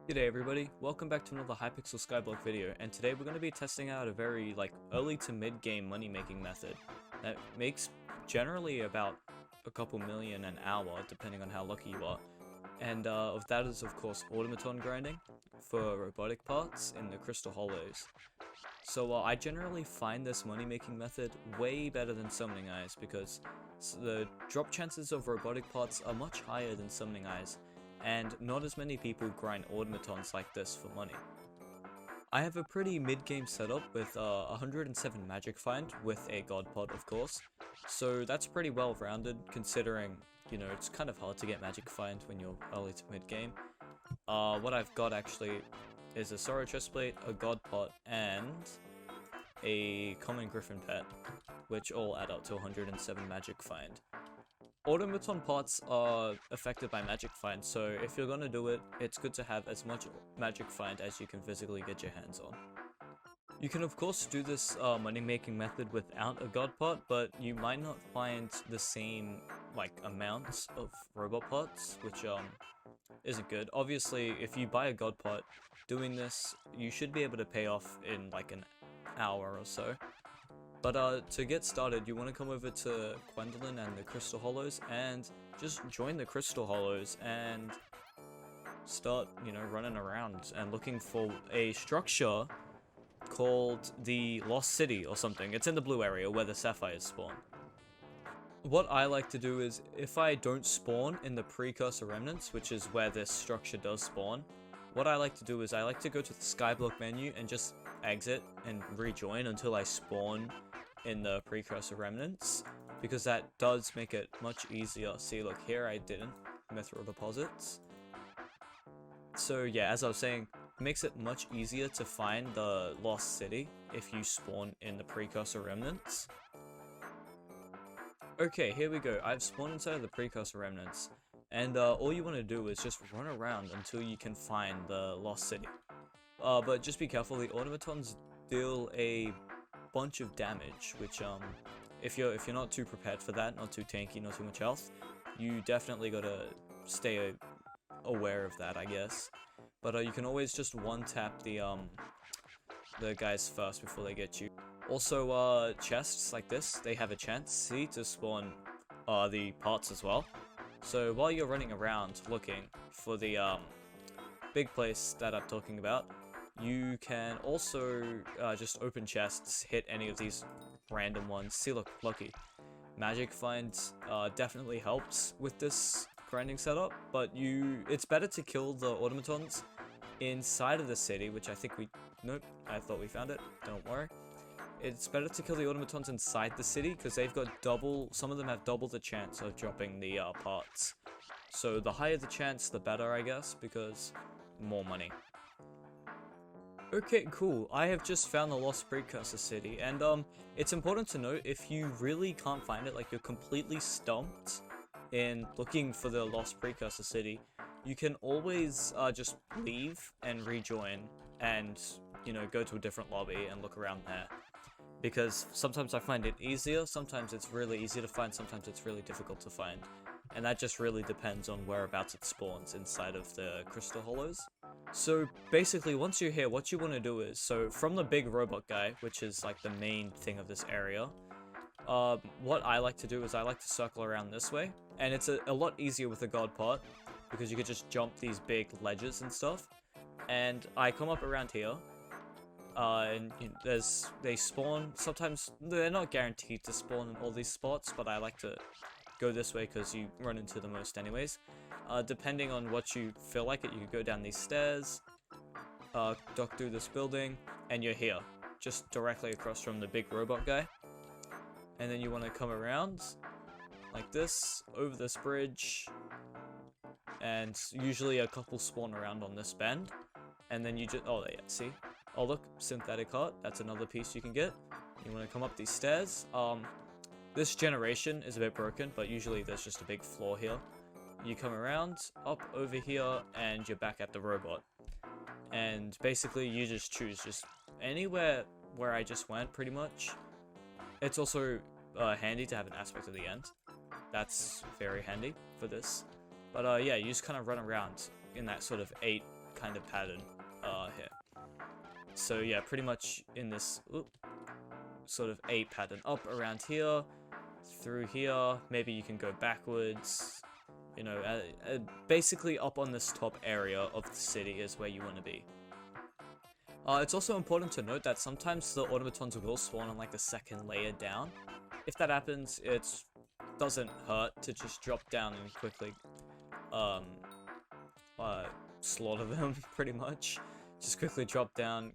G'day everybody, welcome back to another HYPIXEL SKYBLOCK video, and today we're going to be testing out a very early to mid game money making method that makes generally about a couple million an hour depending on how lucky you are. And of that is of course automaton grinding for robotic parts in the crystal hollows. So I generally find this money making method way better than summoning eyes because the drop chances of robotic parts are much higher than summoning eyes, and not as many people grind automatons like this for money. I have a pretty mid-game setup with 107 magic find with a god pod of course, so that's pretty well rounded considering, you know, it's kind of hard to get magic find when you're early to mid-game. What I've got actually is a sorrow chestplate, a god pot, and a common griffin pet, which all add up to 107 magic find. Automaton parts are affected by magic find, so if you're gonna do it, it's good to have as much magic find as you can physically get your hands on. You can of course do this money making method without a god pot, but you might not find the same amounts of robot pots, which isn't good. Obviously, if you buy a god pot, doing this, you should be able to pay off in like an hour or so. But to get started, you want to come over to Gwendolyn and the Crystal Hollows and just join the Crystal Hollows and start, you know, running around and looking for a structure called the Lost City or something. It's in the blue area where the sapphires spawn. What I like to do is, if I don't spawn in the Precursor Remnants, which is where this structure does spawn, what I like to do is I like to go to the Skyblock menu and just exit and rejoin until I spawn in the Precursor Remnants, because that does make it much easier. See, look, here I didn't. Mithril deposits. So yeah, as I was saying, it makes it much easier to find the Lost City if you spawn in the Precursor Remnants. Okay, here we go. I've spawned inside of the Precursor Remnants, and all you want to do is just run around until you can find the Lost City. But just be careful, the automatons deal a bunch of damage, which if you're not too prepared for that, not too tanky, not too much health, you definitely gotta stay aware of that, I guess. But you can always just one-tap the guys first before they get you. Also, chests like this, they have a chance, see, to spawn the parts as well. So while you're running around looking for the big place that I'm talking about, you can also just open chests, hit any of these random ones. See, look, lucky. Magic find definitely helps with this grinding setup, but it's better to kill the automatons inside of the city, which I think nope, I thought we found it, don't worry. It's better to kill the automatons inside the city, because they've got some of them have double the chance of dropping the parts. So the higher the chance, the better, I guess, because more money. Okay, cool. I have just found the Lost Precursor City, and it's important to note, if you really can't find it, like you're completely stumped in looking for the Lost Precursor City, you can always just leave and rejoin and, you know, go to a different lobby and look around there. Because sometimes I find it easier, sometimes it's really easy to find, sometimes it's really difficult to find. And that just really depends on whereabouts it spawns inside of the Crystal Hollows. So basically, once you're here, what you want to do is, so from the big robot guy, which is like the main thing of this area, what I like to do is I like to circle around this way. And it's a lot easier with the god pot, because you could just jump these big ledges and stuff. And I come up around here. And you know, they spawn, sometimes they're not guaranteed to spawn in all these spots, but I like to go this way because you run into the most anyways. Depending on what you feel like it, you could go down these stairs, duck through this building, and you're here, just directly across from the big robot guy. And then you want to come around, like this, over this bridge, and usually a couple spawn around on this bend. And then you just, oh yeah, see? Oh look, synthetic heart, that's another piece you can get. You want to come up these stairs. This generation is a bit broken, but usually there's just a big floor here. You come around, up over here, and you're back at the robot. And basically you just choose just anywhere where I just went, pretty much. It's also handy to have an aspect of the end. That's very handy for this. But yeah, you just kind of run around in that sort of 8 kind of pattern here. So yeah, pretty much in this sort of A pattern, up around here, through here, maybe you can go backwards, you know, basically up on this top area of the city is where you want to be. It's also important to note that sometimes the automatons will spawn on like the second layer down. If that happens, it doesn't hurt to just drop down and quickly slaughter them, pretty much. Just quickly drop down,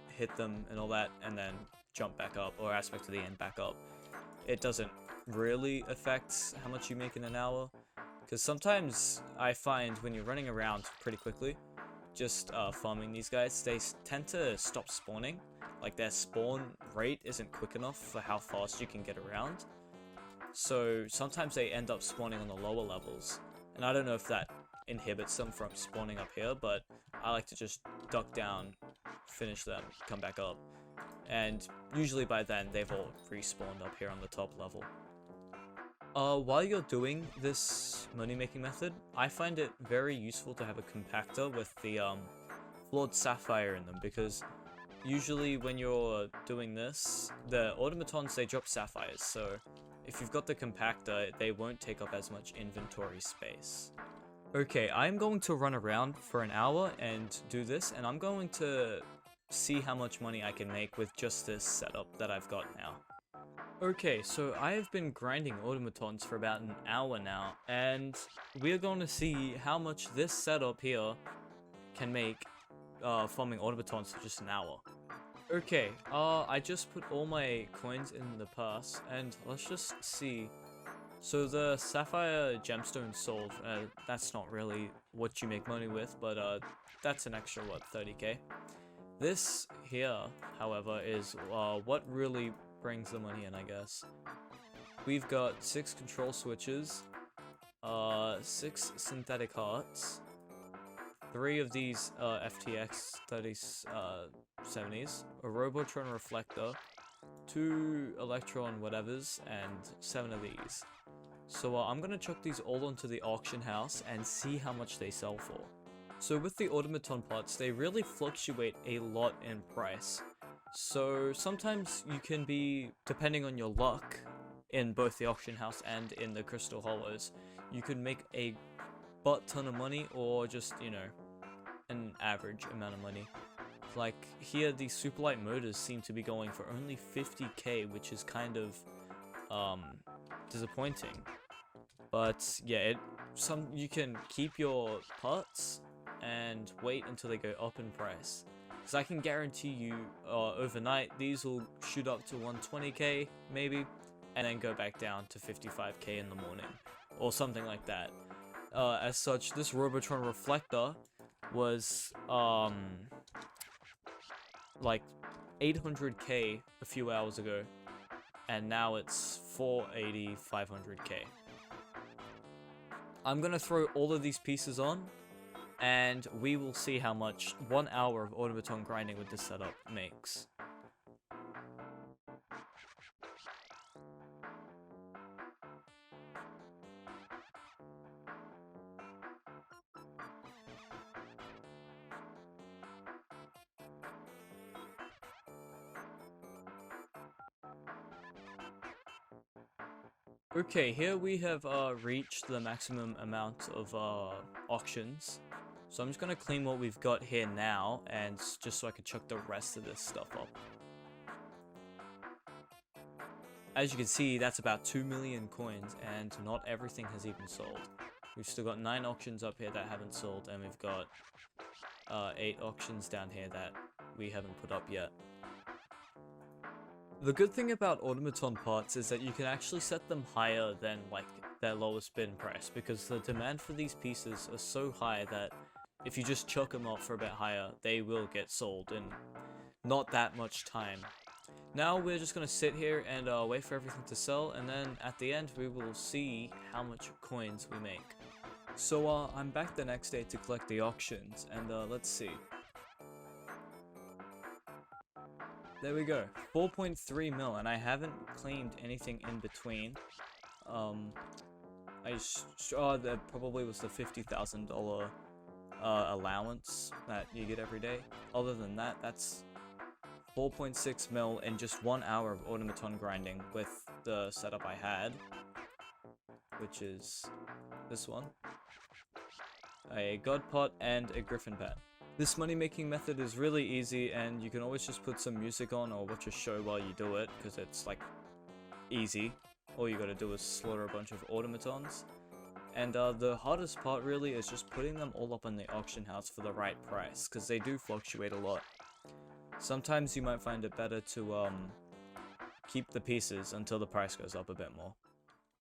hit them and all that, and then jump back up, or aspect to the end back up. It doesn't really affect how much you make in an hour, because sometimes I find when you're running around pretty quickly, just farming these guys, they tend to stop spawning. Like their spawn rate isn't quick enough for how fast you can get around. So sometimes they end up spawning on the lower levels, and I don't know if that inhibits them from spawning up here, but I like to just duck down, finish them, come back up, and usually by then they've all respawned up here on the top level. While you're doing this money making method, I find it very useful to have a compactor with the flawed sapphire in them, because usually when you're doing this, the automatons, they drop sapphires, so if you've got the compactor, they won't take up as much inventory space. Okay, I'm going to run around for an hour and do this, and I'm going to see how much money I can make with just this setup that I've got now. Okay, so I have been grinding automatons for about an hour now, and we're going to see how much this setup here can make farming automatons for just an hour. Okay, I just put all my coins in the purse, and let's just see. So the sapphire gemstone sold, that's not really what you make money with, but that's an extra, what, 30k? This here, however, is what really brings the money in, I guess. We've got 6 control switches, 6 synthetic hearts, 3 of these FTX 3070s, a Robotron reflector, 2 Electron whatevers, and 7 of these. So I'm gonna chuck these all onto the auction house and see how much they sell for. So with the automaton parts, they really fluctuate a lot in price. So sometimes you can be, depending on your luck, in both the auction house and in the crystal hollows, you could make a butt ton of money, or just, you know, an average amount of money. Like here, these superlight motors seem to be going for only 50k, which is kind of disappointing. But yeah, you can keep your parts and wait until they go up in price. Because I can guarantee you, overnight, these will shoot up to 120k, maybe, and then go back down to 55k in the morning, or something like that. As such, this Robotron reflector was, like 800k a few hours ago, and now it's 480, 500k. I'm gonna throw all of these pieces on, and we will see how much 1 hour of automaton grinding with this setup makes. Okay, here we have reached the maximum amount of auctions. So I'm just gonna clean what we've got here now, and just so I can chuck the rest of this stuff up. As you can see, that's about 2 million coins, and not everything has even sold. We've still got 9 auctions up here that haven't sold, and we've got 8 auctions down here that we haven't put up yet. The good thing about automaton parts is that you can actually set them higher than like their lowest bid price, because the demand for these pieces are so high that if you just chuck them up for a bit higher, they will get sold in not that much time. Now we're just going to sit here and wait for everything to sell, and then at the end we will see how much coins we make. So I'm back the next day to collect the auctions, and let's see. There we go, 4.3 mil, and I haven't claimed anything in between. That probably was the $50,000 allowance that you get every day. Other than that, that's 4.6 mil in just 1 hour of automaton grinding with the setup I had, which is this one. A god pot and a griffin pet. This money making method is really easy, and you can always just put some music on or watch a show while you do it, because it's like easy. All you gotta do is slaughter a bunch of automatons. And the hardest part really is just putting them all up in the auction house for the right price, because they do fluctuate a lot. Sometimes you might find it better to keep the pieces until the price goes up a bit more.